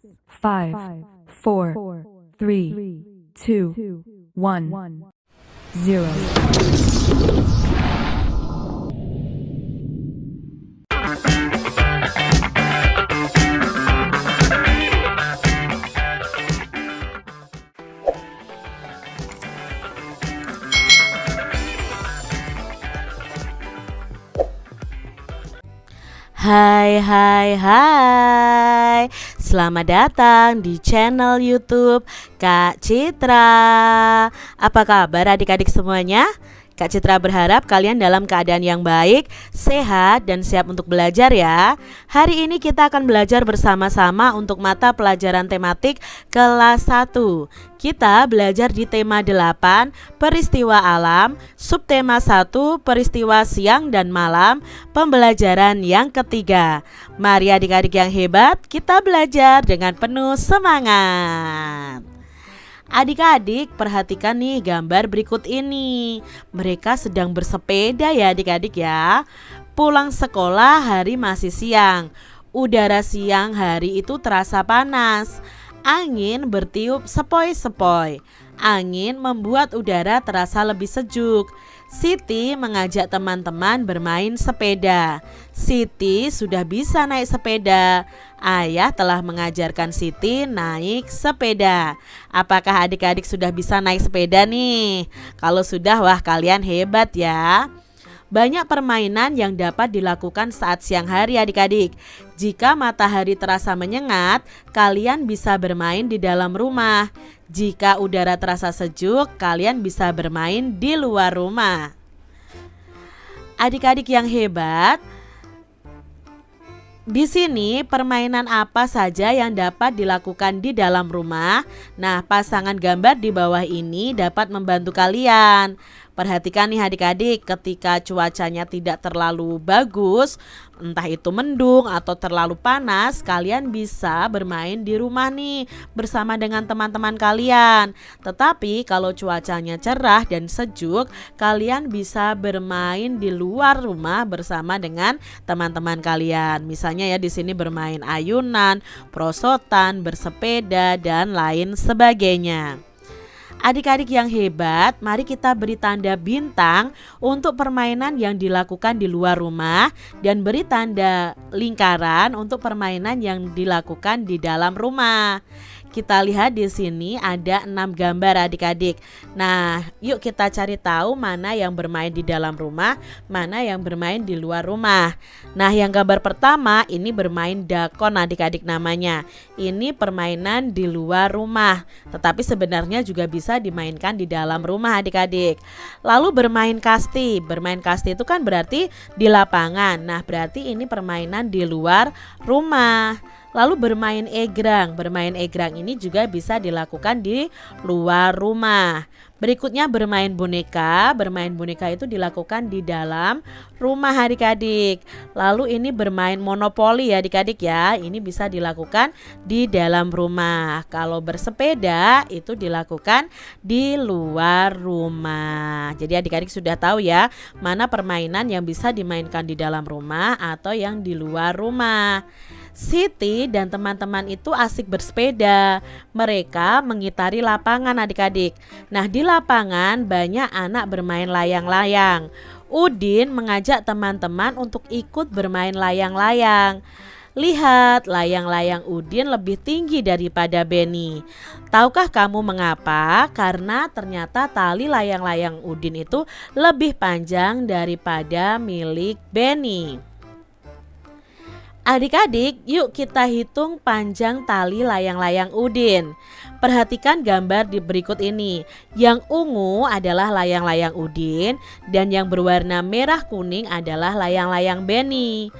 5, 4, 3, 2, 1, 0. Hai, selamat datang di channel YouTube Kak Citra. Apa kabar adik-adik semuanya? Kak Citra berharap kalian dalam keadaan yang baik, sehat, dan siap untuk belajar ya. Hari ini kita akan belajar bersama-sama untuk mata pelajaran tematik kelas 1. Kita belajar di tema 8, peristiwa alam, subtema 1, peristiwa siang dan malam, pembelajaran yang ketiga. Mari adik-adik yang hebat, kita belajar dengan penuh semangat. Adik-adik, perhatikan nih gambar berikut ini. Mereka sedang bersepeda ya adik-adik ya. Pulang sekolah hari masih siang. Udara siang hari itu terasa panas. Angin bertiup sepoi-sepoi. Angin membuat udara terasa lebih sejuk. Siti mengajak teman-teman bermain sepeda. Siti sudah bisa naik sepeda. Ayah telah mengajarkan Siti naik sepeda. Apakah adik-adik sudah bisa naik sepeda nih? Kalau sudah, wah kalian hebat ya. Banyak permainan yang dapat dilakukan saat siang hari adik-adik. Jika matahari terasa menyengat, kalian bisa bermain di dalam rumah. Jika udara terasa sejuk, kalian bisa bermain di luar rumah. Adik-adik yang hebat, di sini permainan apa saja yang dapat dilakukan di dalam rumah? Nah, pasangan gambar di bawah ini dapat membantu kalian. Perhatikan nih adik-adik, ketika cuacanya tidak terlalu bagus, entah itu mendung atau terlalu panas, kalian bisa bermain di rumah nih bersama dengan teman-teman kalian. Tetapi kalau cuacanya cerah dan sejuk, kalian bisa bermain di luar rumah bersama dengan teman-teman kalian. Misalnya ya di sini bermain ayunan, prosotan, bersepeda dan lain sebagainya. Adik-adik yang hebat, mari kita beri tanda bintang untuk permainan yang dilakukan di luar rumah dan beri tanda lingkaran untuk permainan yang dilakukan di dalam rumah. Kita lihat di sini ada 6 gambar adik-adik. Nah, yuk kita cari tahu mana yang bermain di dalam rumah, mana yang bermain di luar rumah. Nah, yang gambar pertama ini bermain dakon adik-adik namanya. Ini permainan di luar rumah, tetapi sebenarnya juga bisa dimainkan di dalam rumah adik-adik. Lalu bermain kasti. Bermain kasti itu kan berarti di lapangan. Nah, berarti ini permainan di luar rumah. Lalu bermain egrang. Bermain egrang ini juga bisa dilakukan di luar rumah. Berikutnya bermain boneka. Bermain boneka itu dilakukan di dalam rumah adik-adik. Lalu ini bermain monopoli ya adik-adik ya. Ini bisa dilakukan di dalam rumah. Kalau bersepeda itu dilakukan di luar rumah. Jadi adik-adik sudah tahu ya, mana permainan yang bisa dimainkan di dalam rumah atau yang di luar rumah. Siti dan teman-teman itu asik bersepeda. Mereka mengitari lapangan adik-adik. Nah, di lapangan banyak anak bermain layang-layang. Udin mengajak teman-teman untuk ikut bermain layang-layang. Lihat, layang-layang Udin lebih tinggi daripada Beni. Tahukah kamu mengapa? Karena ternyata tali layang-layang Udin itu lebih panjang daripada milik Beni. Adik-adik, yuk kita hitung panjang tali layang-layang Udin. Perhatikan gambar di berikut ini. Yang ungu adalah layang-layang Udin dan yang berwarna merah kuning adalah layang-layang Beni.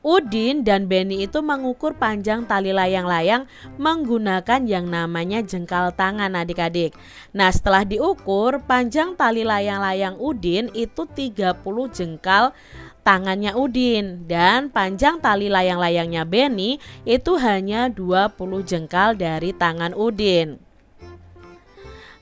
Udin dan Beni itu mengukur panjang tali layang-layang menggunakan yang namanya jengkal tangan adik-adik. Nah, setelah diukur, panjang tali layang-layang Udin itu 30 jengkal tangannya Udin dan panjang tali layang-layangnya Beni itu hanya 20 jengkal dari tangan Udin.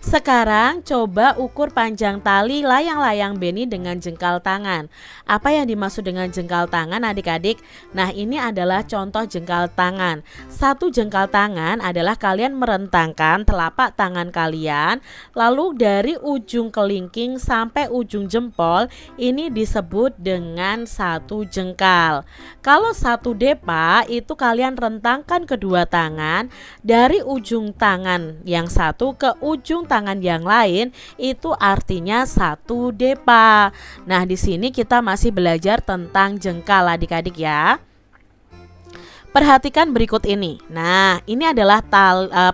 Sekarang coba ukur panjang tali layang-layang Beni dengan jengkal tangan. Apa yang dimaksud dengan jengkal tangan adik-adik? Nah, ini adalah contoh jengkal tangan. Satu jengkal tangan adalah kalian merentangkan telapak tangan kalian, lalu dari ujung kelingking sampai ujung jempol ini disebut dengan satu jengkal. Kalau satu depa itu kalian rentangkan kedua tangan dari ujung tangan yang satu ke ujung tangan yang lain, itu artinya satu depa. Nah, di sini kita masih belajar tentang jengkal adik-adik ya. Perhatikan berikut ini. Nah, ini adalah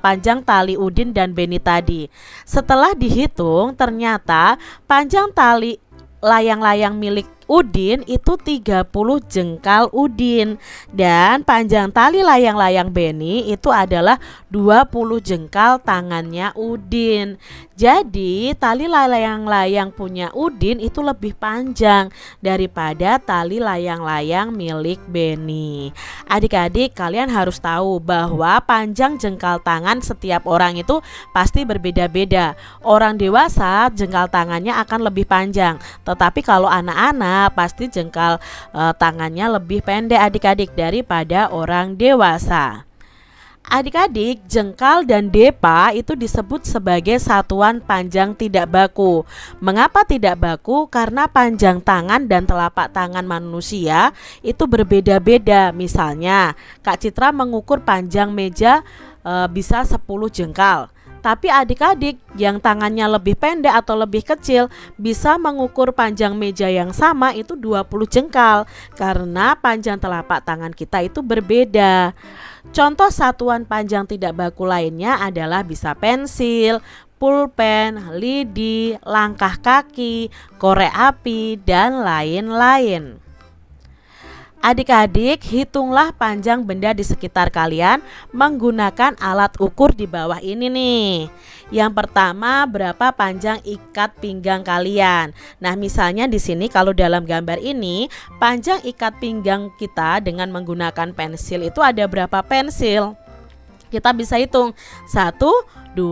panjang tali Udin dan Beni tadi. Setelah dihitung, ternyata panjang tali layang-layang milik Udin itu 30 jengkal Udin, dan panjang tali layang-layang Beni itu adalah 20 jengkal tangannya Udin. Jadi tali layang-layang punya Udin itu lebih panjang daripada tali layang-layang milik Beni. Adik-adik, kalian harus tahu bahwa panjang jengkal tangan setiap orang itu pasti berbeda-beda. Orang dewasa jengkal tangannya akan lebih panjang, tetapi kalau anak-anak pasti jengkal tangannya lebih pendek adik-adik daripada orang dewasa. Adik-adik, jengkal dan depa itu disebut sebagai satuan panjang tidak baku. Mengapa tidak baku? Karena panjang tangan dan telapak tangan manusia itu berbeda-beda. Misalnya, Kak Citra mengukur panjang meja bisa 10 jengkal. Tapi adik-adik yang tangannya lebih pendek atau lebih kecil bisa mengukur panjang meja yang sama itu 20 jengkal, karena panjang telapak tangan kita itu berbeda. Contoh satuan panjang tidak baku lainnya adalah bisa pensil, pulpen, lidi, langkah kaki, korek api, dan lain-lain. Adik-adik, hitunglah panjang benda di sekitar kalian menggunakan alat ukur di bawah ini nih. Yang pertama, berapa panjang ikat pinggang kalian. Nah, misalnya di sini kalau dalam gambar ini, panjang ikat pinggang kita dengan menggunakan pensil itu ada berapa pensil? Kita bisa hitung 1, 2,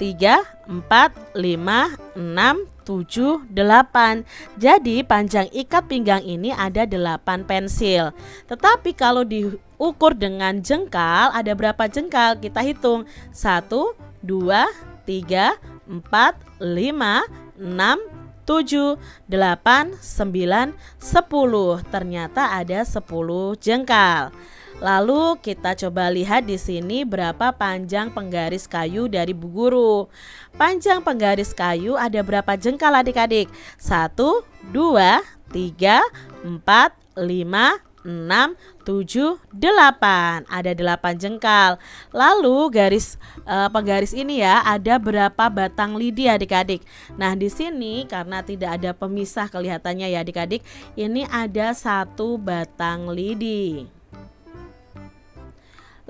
3, 4, 5, 6, 7, 8. Jadi panjang ikat pinggang ini ada 8 pensil. Tetapi kalau diukur dengan jengkal, ada berapa jengkal? Kita hitung 1, 2, 3, 4, 5, 6, 7, 8, 9, 10. Ternyata ada 10 jengkal. Lalu kita coba lihat di sini berapa panjang penggaris kayu dari Bu Guru. Panjang penggaris kayu ada berapa jengkal adik-adik? 1, 2, 3, 4, 5, 6, 7, 8. Ada 8 jengkal. Lalu penggaris ini ya, ada berapa batang lidi adik-adik? Nah, di sini karena tidak ada pemisah kelihatannya ya adik-adik, ini ada 1 batang lidi.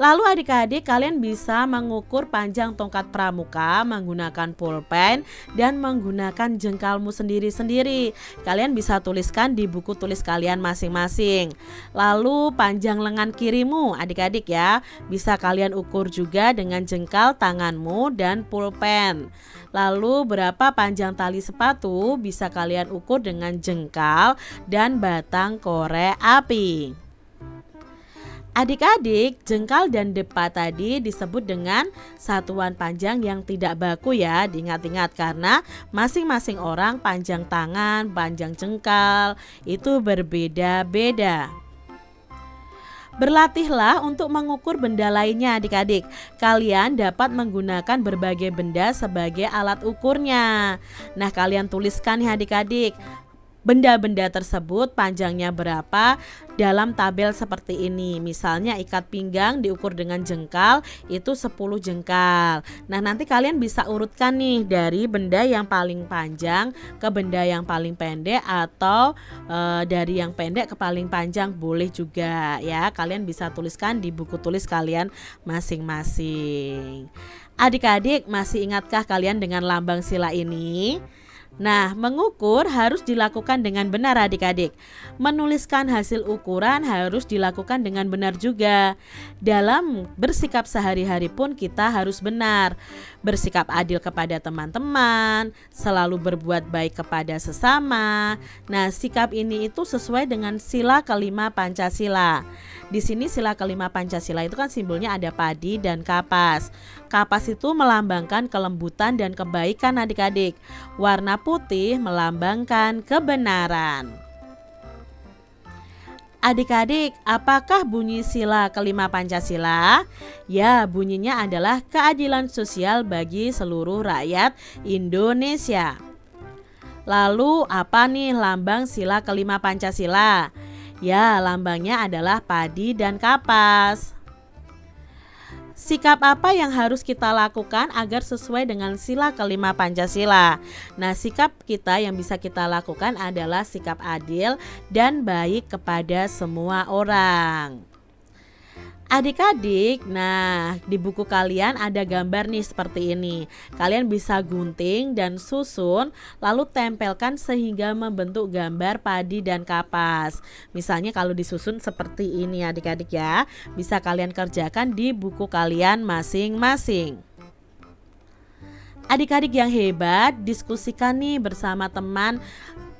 Lalu adik-adik, kalian bisa mengukur panjang tongkat pramuka menggunakan pulpen dan menggunakan jengkalmu sendiri-sendiri. Kalian bisa tuliskan di buku tulis kalian masing-masing. Lalu panjang lengan kirimu adik-adik ya, bisa kalian ukur juga dengan jengkal tanganmu dan pulpen. Lalu berapa panjang tali sepatu bisa kalian ukur dengan jengkal dan batang korek api. Adik-adik, jengkal dan depa tadi disebut dengan satuan panjang yang tidak baku ya. Diingat-ingat karena masing-masing orang panjang tangan, panjang jengkal itu berbeda-beda. Berlatihlah untuk mengukur benda lainnya adik-adik. Kalian dapat menggunakan berbagai benda sebagai alat ukurnya. Nah, kalian tuliskan nih adik-adik, benda-benda tersebut panjangnya berapa dalam tabel seperti ini. Misalnya ikat pinggang diukur dengan jengkal itu 10 jengkal. Nah, nanti kalian bisa urutkan nih dari benda yang paling panjang ke benda yang paling pendek, atau dari yang pendek ke paling panjang boleh juga ya. Kalian bisa tuliskan di buku tulis kalian masing-masing. Adik-adik, masih ingatkah kalian dengan lambang sila ini? Nah, mengukur harus dilakukan dengan benar adik-adik. Menuliskan hasil ukuran harus dilakukan dengan benar juga. Dalam bersikap sehari-hari pun kita harus benar. Bersikap adil kepada teman-teman, selalu berbuat baik kepada sesama. Nah, sikap ini itu sesuai dengan sila kelima Pancasila. Di sini sila kelima Pancasila itu kan simbolnya ada padi dan kapas. Kapas itu melambangkan kelembutan dan kebaikan adik-adik. Warna putih melambangkan kebenaran. Adik-adik, apakah bunyi sila kelima Pancasila? Ya, bunyinya adalah keadilan sosial bagi seluruh rakyat Indonesia. Lalu apa nih lambang sila kelima Pancasila? Ya, lambangnya adalah padi dan kapas. Sikap apa yang harus kita lakukan agar sesuai dengan sila kelima Pancasila? Nah, sikap kita yang bisa kita lakukan adalah sikap adil dan baik kepada semua orang. Adik-adik, nah di buku kalian ada gambar nih seperti ini. Kalian bisa gunting dan susun lalu tempelkan sehingga membentuk gambar padi dan kapas. Misalnya kalau disusun seperti ini adik-adik ya, bisa kalian kerjakan di buku kalian masing-masing. Adik-adik yang hebat, diskusikan nih bersama teman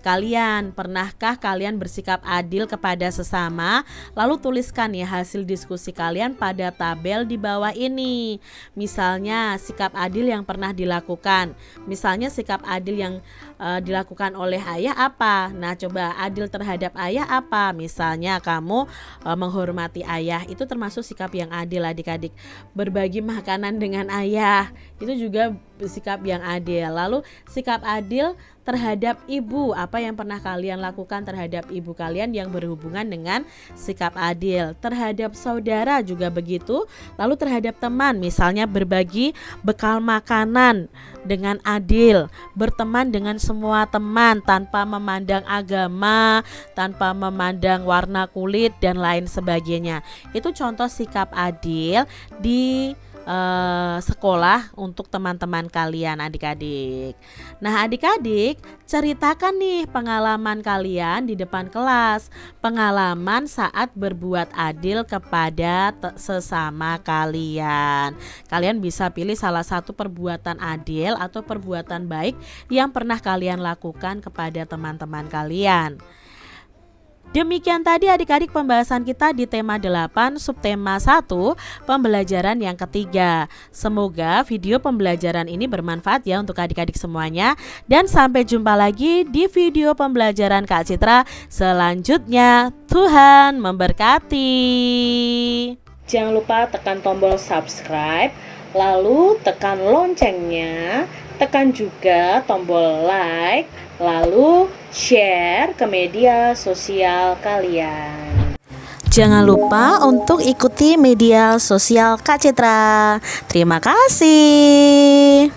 kalian. Pernahkah kalian bersikap adil kepada sesama? Lalu tuliskan ya hasil diskusi kalian pada tabel di bawah ini. Misalnya sikap adil yang pernah dilakukan. Misalnya sikap adil yang dilakukan oleh ayah apa? Nah, coba adil terhadap ayah apa? Misalnya kamu menghormati ayah, itu termasuk sikap yang adil adik-adik. Berbagi makanan dengan ayah, itu juga sikap yang adil. Lalu sikap adil terhadap ibu, apa yang pernah kalian lakukan terhadap ibu kalian yang berhubungan dengan sikap adil. Terhadap saudara juga begitu. Lalu terhadap teman, misalnya berbagi bekal makanan dengan adil, berteman dengan semua teman tanpa memandang agama, tanpa memandang warna kulit dan lain sebagainya. Itu contoh sikap adil di sekolah untuk teman-teman kalian adik-adik. Nah adik-adik, ceritakan nih pengalaman kalian di depan kelas, pengalaman saat berbuat adil kepada sesama kalian. Kalian bisa pilih salah satu perbuatan adil atau perbuatan baik yang pernah kalian lakukan kepada teman-teman kalian. Demikian tadi adik-adik pembahasan kita di tema 8 subtema 1 pembelajaran yang ketiga. Semoga video pembelajaran ini bermanfaat ya untuk adik-adik semuanya. Dan sampai jumpa lagi di video pembelajaran Kak Citra selanjutnya. Tuhan memberkati. Jangan lupa tekan tombol subscribe, lalu tekan loncengnya, tekan juga tombol like, lalu share ke media sosial kalian. Jangan lupa untuk ikuti media sosial Kak Citra. Terima kasih.